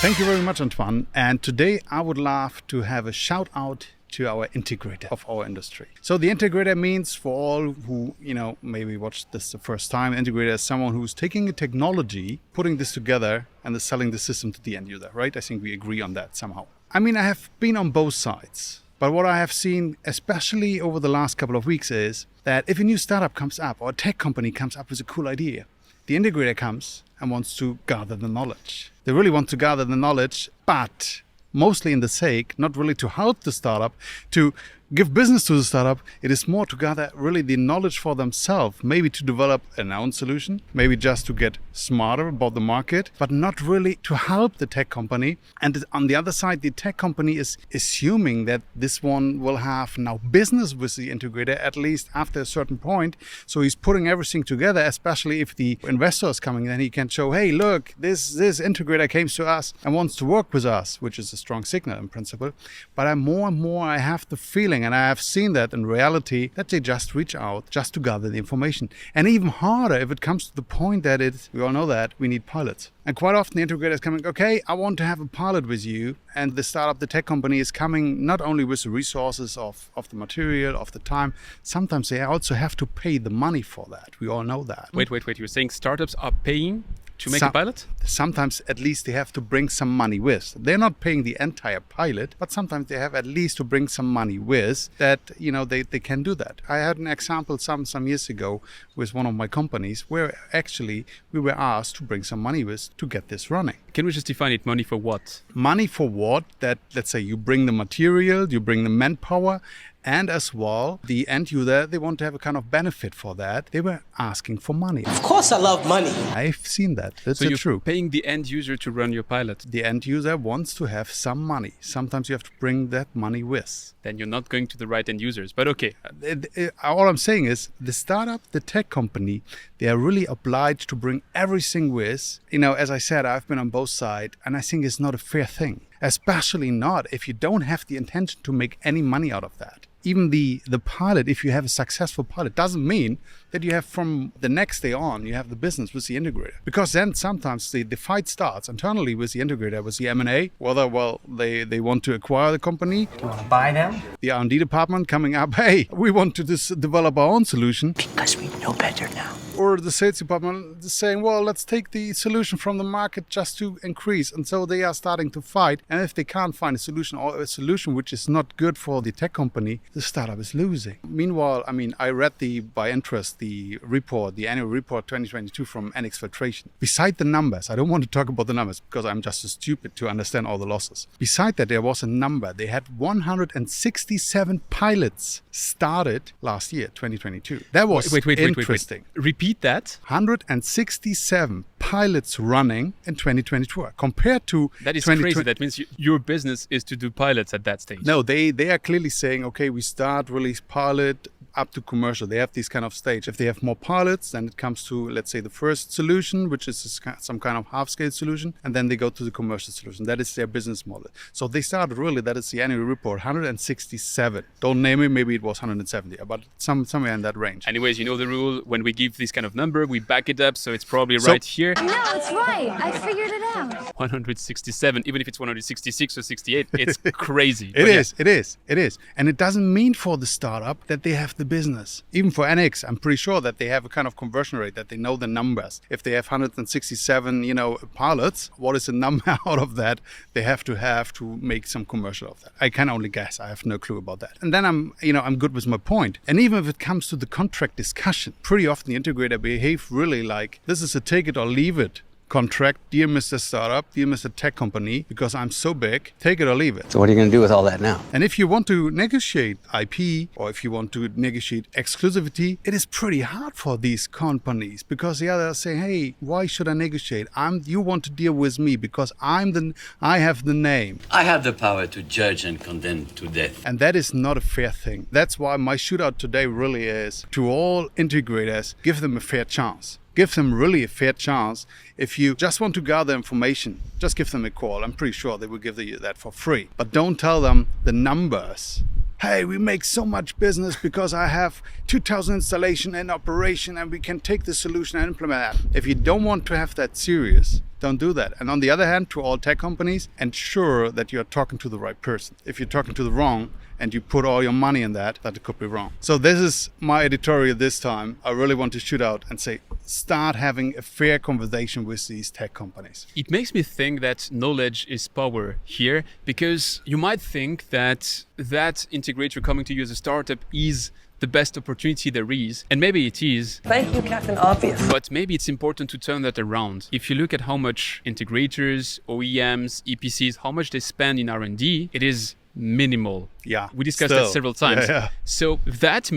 Thank you very much, Antoine. And today I would love to have a shout out to our integrator of our industry. So the integrator means, for all who, maybe watched this the first time, integrator is someone who's taking a technology, putting this together and is selling the system to the end user, right? I think we agree on that somehow. I mean, I have been on both sides, but what I have seen, especially over the last couple of weeks, is that if a new startup comes up or a tech company comes up with a cool idea, the integrator comes and wants to gather the knowledge. They really want to gather the knowledge, but mostly in the sake, not really to help the startup, to give business to the startup. It is more to gather really the knowledge for themselves, maybe to develop an own solution, maybe just to get smarter about the market, but not really to help the tech company. And on the other side, the tech company is assuming that this one will have now business with the integrator, at least after a certain point. So he's putting everything together, especially if the investor is coming, then he can show, hey, look, this integrator came to us and wants to work with us, which is a strong signal in principle. But more and more I have the feeling, and I have seen that in reality, that they just reach out just to gather the information. And even harder if it comes to the point that we all know that we need pilots. And quite often the integrator is coming, okay, I want to have a pilot with you. And the startup, the tech company is coming not only with the resources of the material, of the time, sometimes they also have to pay the money for that. We all know that. Wait. You're saying startups are paying to make a pilot? Sometimes at least they have to bring some money with. They're not paying the entire pilot, but sometimes they have at least to bring some money with that, they can do that. I had an example some years ago with one of my companies where actually we were asked to bring some money with to get this running. Can we just define it? Money for what? Money for what? That, let's say you bring the material, you bring the manpower, and as well, the end user, they want to have a kind of benefit for that. They were asking for money. Of course I love money. I've seen that. That's so you're true. Paying the end user to run your pilot. The end user wants to have some money. Sometimes you have to bring that money with. Then you're not going to the right end users, but okay. All I'm saying is the startup, the tech company, they are really obliged to bring everything with. As I said, I've been on both sides, and I think it's not a fair thing. Especially not if you don't have the intention to make any money out of that. Even the pilot, if you have a successful pilot, doesn't mean that you have from the next day on, you have the business with the integrator. Because then sometimes the fight starts internally with the integrator, with the M&A, whether, they want to acquire the company. Do you want to buy them? The R&D department coming up, hey, we want to develop our own solution. Because we know better now. Or the sales department is saying, well, let's take the solution from the market just to increase. And so they are starting to fight. And if they can't find a solution or a solution which is not good for the tech company, the startup is losing. Meanwhile, I read by interest, the annual report 2022 from NX Filtration. Beside the numbers, I don't want to talk about the numbers because I'm just stupid to understand all the losses. Beside that, there was a number. They had 167 pilots started last year, 2022. That was interesting. Repeat that. 167 pilots running in 2022 compared to that is crazy. That means your business is to do pilots at that stage. No, they are clearly saying, okay, we start release pilot up to commercial. They have this kind of stage. If they have more pilots, then it comes to, let's say, the first solution, which is some kind of half-scale solution, and then they go to the commercial solution. That is their business model. So they started really, that is the annual report, 167. Don't name it, maybe it was 170, but somewhere in that range. Anyways, you know the rule. When we give this kind of number, we back it up, so it's probably right here. No, it's right. I figured it out. 167, even if it's 166 or 68, it's crazy. It is. And it doesn't mean for the startup that they have the business. Even for NX, I'm pretty sure that they have a kind of conversion rate, that they know the numbers. If they have 167, pilots, what is the number out of that they have to make some commercial of that? I can only guess. I have no clue about that. And then I'm good with my point. And even if it comes to the contract discussion, pretty often the integrator behave really like, this is a take it or leave it contract. Dear Mr. Startup, dear Mr. Tech Company, because I'm so big, take it or leave it. So what are you going to do with all that now? And if you want to negotiate IP or if you want to negotiate exclusivity, it is pretty hard for these companies because the others say, hey, why should I negotiate? You want to deal with me because I have the name. I have the power to judge and condemn to death. And that is not a fair thing. That's why my shootout today really is to all integrators, give them a fair chance. Give them really a fair chance. If you just want to gather information, just give them a call. I'm pretty sure they will give you that for free. But don't tell them the numbers. Hey, we make so much business because I have 2,000 installation and operation and we can take the solution and implement that. If you don't want to have that serious, Don't do that. And on the other hand, to all tech companies, ensure that you're talking to the right person. If you're talking to the wrong and you put all your money in that it could be wrong. So this is my editorial this time. I really want to shoot out and say, start having a fair conversation with these tech companies. It makes me think that knowledge is power here, because you might think that integrator coming to you as a startup is the best opportunity there is, and maybe it is. Thank you, Captain Obvious. But maybe it's important to turn that around. If you look at how much integrators, OEMs, EPCs, how much they spend in R&D, it is minimal. Yeah. We discussed that several times. Yeah. So that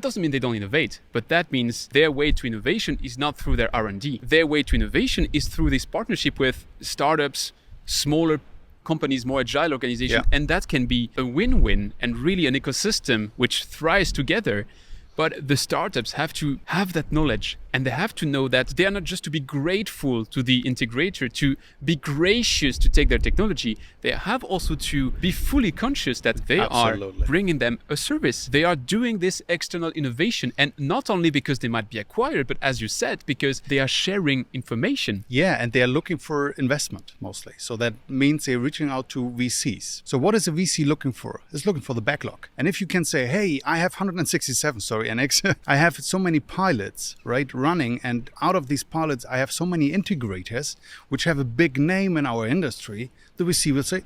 doesn't mean they don't innovate, but that means their way to innovation is not through their R&D. Their way to innovation is through this partnership with startups, smaller companies, more agile organizations, and that can be a win-win and really an ecosystem which thrives together. But the startups have to have that knowledge, and they have to know that they are not just to be grateful to the integrator, to be gracious to take their technology. They have also to be fully conscious that they are bringing them a service. They are doing this external innovation, and not only because they might be acquired, but as you said, because they are sharing information. Yeah, and they are looking for investment mostly. So that means they're reaching out to VCs. So what is a VC looking for? It's looking for the backlog. And if you can say, hey, I have 167, NX, I have so many pilots, right, running, and out of these pilots, I have so many integrators which have a big name in our industry. The VC will say,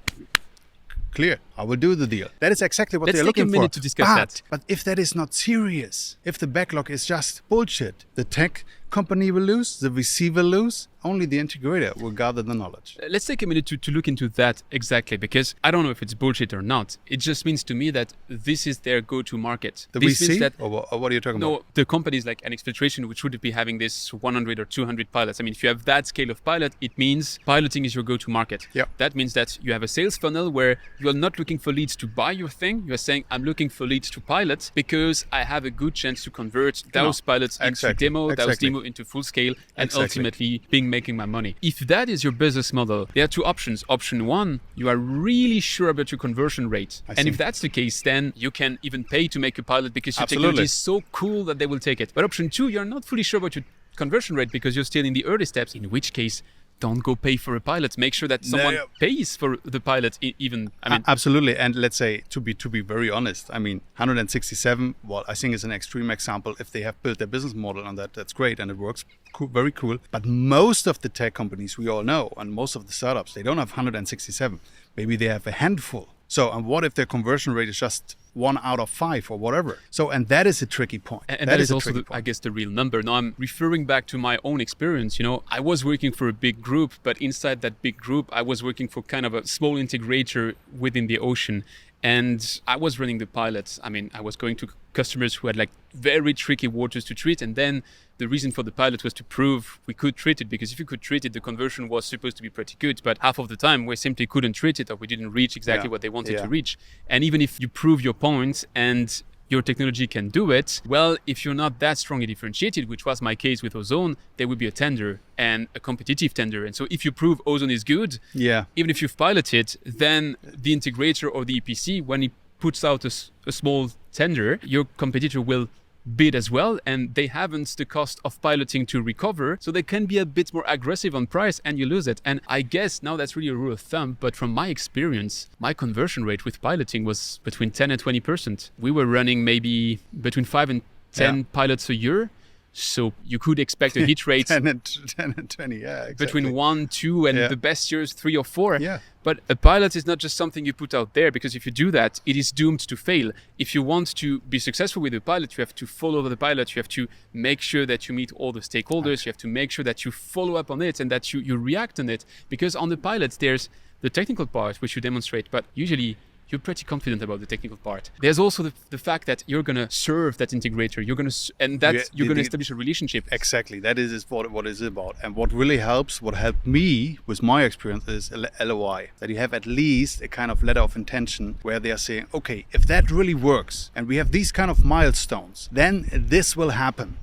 clear, I will do the deal. That is exactly what they're looking for. Let's take a minute to discuss that. But if that is not serious, if the backlog is just bullshit, the tech company will lose, the VC will lose, only the integrator will gather the knowledge. Let's take a minute to look into that exactly, because I don't know if it's bullshit or not. It just means to me that this is their go-to market. The this VC? Means that, or what are you talking about? No, the companies like NX Filtration, which would be having this 100 or 200 pilots. I mean, if you have that scale of pilot, it means piloting is your go-to market. Yeah. That means that you have a sales funnel where you are not looking for leads to buy your thing. You are saying, I'm looking for leads to pilot because I have a good chance to convert those pilots into demo, those demo into full scale, and ultimately making my money. If that is your business model, there are two options. Option one, you are really sure about your conversion rate. And if that's the case, then you can even pay to make a pilot because your technology is so cool that they will take it. But option two, you're not fully sure about your conversion rate because you're still in the early steps, in which case, don't go pay for a pilot. Make sure that someone pays for the pilot even. I mean, absolutely. And let's say, to be very honest, I mean, 167, well, I think is an extreme example. If they have built their business model on that, that's great and it works very cool. But most of the tech companies we all know, and most of the startups, they don't have 167. Maybe they have a handful. So, and what if their conversion rate is just 1 out of 5 or whatever? So, and that is a tricky point. And that is also, I guess, the real number. Now, I'm referring back to my own experience. You know, I was working for a big group, but inside that big group, I was working for kind of a small integrator within the ocean. And I was running the pilots. I mean, I was going to customers who had like very tricky waters to treat. And then the reason for the pilot was to prove we could treat it, because if you could treat it, the conversion was supposed to be pretty good. But half of the time we simply couldn't treat it, or we didn't reach exactly what they wanted to reach. And even if you prove your point and your technology can do it, well, if you're not that strongly differentiated, which was my case with ozone, there will be a tender, and a competitive tender. And so if you prove ozone is good, even if you've piloted, then the integrator or the EPC, when he puts out a small tender, your competitor will bid as well, and they haven't the cost of piloting to recover, so they can be a bit more aggressive on price, and you lose it. And I guess now that's really a rule of thumb, but from my experience, my conversion rate with piloting was between 10 and 20%. We were running maybe between 5 and 10 pilots a year. So you could expect a hit rate 10 and 20, exactly. Between 1, 2, and the best years 3 or 4. Yeah. But a pilot is not just something you put out there, because if you do that, it is doomed to fail. If you want to be successful with a pilot, you have to follow the pilot. You have to make sure that you meet all the stakeholders. You have to make sure that you follow up on it and that you react on it. Because on the pilots, there's the technical part, which you demonstrate, but usually you're pretty confident about the technical part. There's also the fact that you're going to serve that integrator. You're going to establish a relationship. Exactly. That is what it's about. And what really helps, what helped me with my experience, is LOI. That you have at least a kind of letter of intention where they are saying, okay, if that really works and we have these kind of milestones, then this will happen.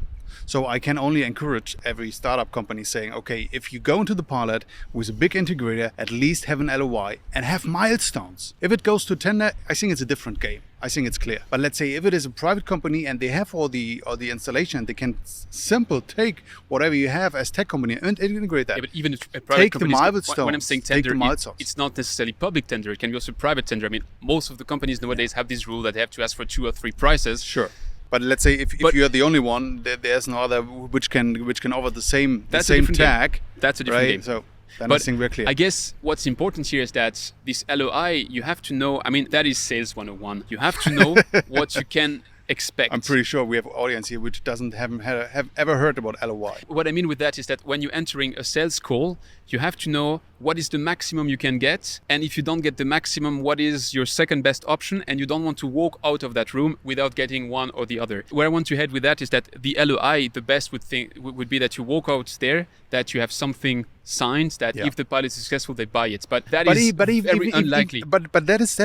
So I can only encourage every startup company saying, okay, if you go into the pilot with a big integrator, at least have an LOI and have milestones. If it goes to tender, I think it's a different game. I think it's clear. But let's say if it is a private company and they have all the installation, they can simple take whatever you have as tech company and integrate that. Yeah, but even a private Take the company, milestones. when I'm saying Take tender, the milestones. it's not necessarily public tender. It can be also private tender. I mean, most of the companies nowadays have this rule that they have to ask for 2 or 3 prices. Sure. But let's say if you're the only one, there's no other which can offer the same tag. That's a different game. So then I think we're clear. I guess what's important here is that this LOI, you have to know. I mean, that is sales 101. You have to know what you can expect. I'm pretty sure we have an audience here which have ever heard about LOI. What I mean with that is that when you're entering a sales call, you have to know what is the maximum you can get, and if you don't get the maximum, what is your second best option, and you don't want to walk out of that room without getting one or the other. Where I want to head with that is that the LOI, the best would be that you walk out there, that you have something signed, that if the pilot is successful, they buy it. But that is very unlikely. But that is.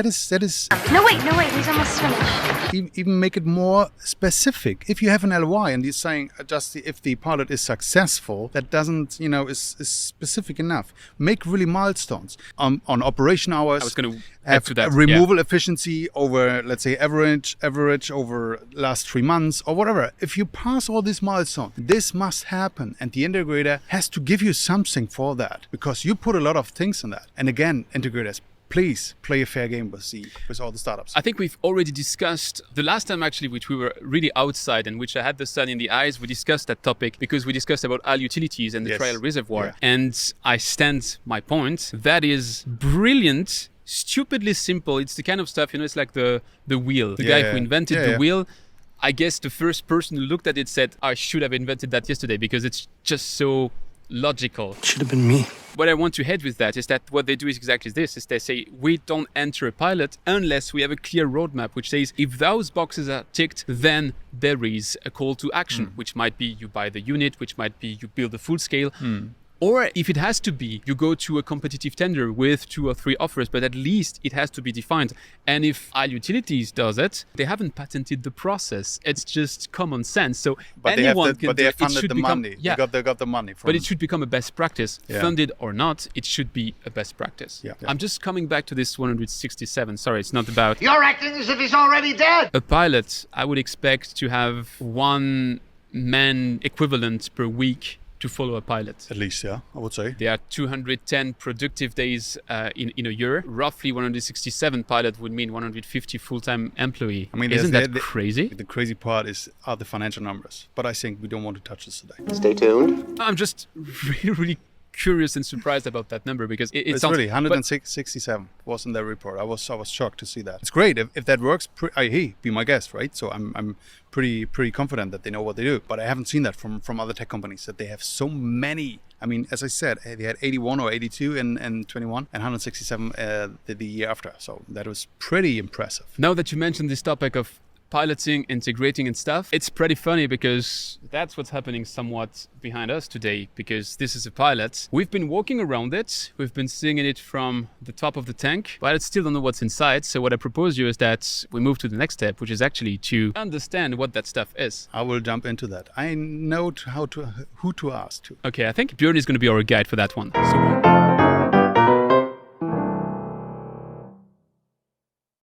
No, wait, he's almost finished. Even make it more specific. If you have an LOI and you're saying just if the pilot is successful, that doesn't, is specific enough. Make really milestones on operation hours. I was going to add to that. Removal efficiency over, let's say, average over last 3 months or whatever. If you pass all these milestones, this must happen, and the integrator has to give you something for that because you put a lot of things in that. And again, integrators, please play a fair game with all the startups. I think we've already discussed the last time actually, which we were really outside and which I had the sun in the eyes. We discussed that topic because we discussed about AL utilities and the trial reservoir. Yeah. And I stand my point. That is brilliant, stupidly simple. It's the kind of stuff, it's like the wheel. The guy who invented the wheel. I guess the first person who looked at it said, I should have invented that yesterday because it's just so logical. Should have been me. What I want to head with that is that what they do is exactly this, is they say, we don't enter a pilot unless we have a clear roadmap, which says if those boxes are ticked, then there is a call to action, which might be you buy the unit, which might be you build a full scale. Or if it has to be, you go to a competitive tender with 2 or 3 offers, but at least it has to be defined. And if AL Utilities does it, they haven't patented the process. It's just common sense. So anyone can do it. But they have funded the money. Yeah. They got the money. But it should become a best practice. Funded or not, it should be a best practice. Yeah. I'm just coming back to this 167. Sorry, it's not about... You're acting as if he's already dead! A pilot, I would expect to have 1 man equivalent per week to follow a pilot. At least, I would say. There are 210 productive days in a year. Roughly 167 pilot would mean 150 full-time employee. I mean, isn't that crazy? The crazy part are the financial numbers. But I think we don't want to touch this today. Stay tuned. I'm just really curious and surprised about that number because it sounds really 167 was in their report. I was shocked to see that. It's great if that works. Hey, be my guest, right? So I'm pretty confident that they know what they do. But I haven't seen that from other tech companies that they have so many. I mean, as I said, they had 81 or 82 in 21 and 167 the year after. So that was pretty impressive. Now that you mentioned this topic of piloting, integrating and stuff, it's pretty funny because that's what's happening somewhat behind us today, because this is a pilot. We've been walking around it, we've been seeing it from the top of the tank, but I still don't know what's inside. So what I propose you is that we move to the next step, which is actually to understand what that stuff is. I will jump into that. I know who to ask to. Okay, I think Björn is going to be our guide for that one. So